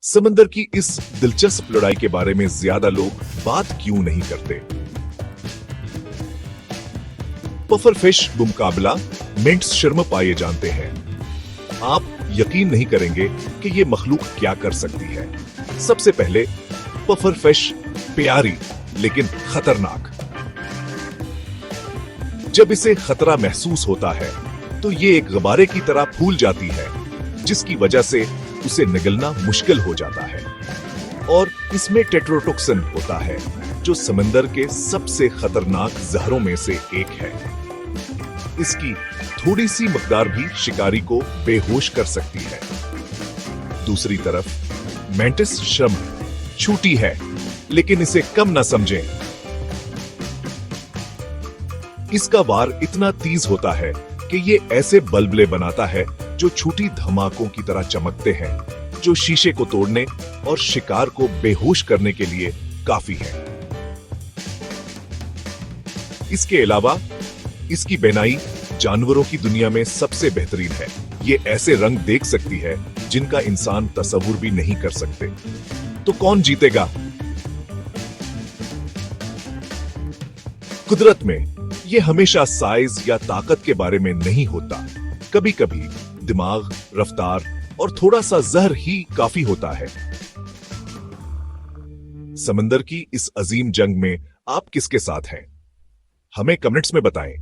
समंदर की इस दिलचस्प लड़ाई के बारे में ज्यादा लोग बात क्यों नहीं करते? पफरफिश मुकाबला मिंट्स शर्म पाए जानते हैं। आप यकीन नहीं करेंगे कि ये मखलूक क्या कर सकती है। सबसे पहले पफरफिश प्यारी लेकिन खतरनाक। जब इसे खतरा महसूस होता है तो ये एक गुब्बारे की तरह फूल जाती है, जिसकी वजह से उसे निगलना मुश्किल हो जाता है। और इसमें टेट्रोटॉक्सिन होता है, जो समंदर के सबसे खतरनाक जहरों में से एक है। इसकी थोड़ी सी मकदार भी शिकारी को बेहोश कर सकती है। दूसरी तरफ मेंटिस श्रम्प छोटी है, लेकिन इसे कम न समझें। इसका वार इतना तेज होता है कि ये ऐसे बल्बले बनाता है जो छोटी धमाकों की तरह चमकते हैं, जो शीशे को तोड़ने और शिकार को बेहोश करने के लिए काफी है। इसके अलावा इसकी बेनाई जानवरों की दुनिया में सबसे बेहतरीन है। ये ऐसे रंग देख सकती है जिनका इंसान तस्वुर भी नहीं कर सकते। तो कौन जीतेगा? कुदरत में ये हमेशा साइज या ताकत के बारे में नहीं होता। कभी कभी दिमाग, रफ्तार और थोड़ा सा जहर ही काफी होता है। समंदर की इस अजीम जंग में आप किसके साथ हैं? हमें कमेंट्स में बताएं।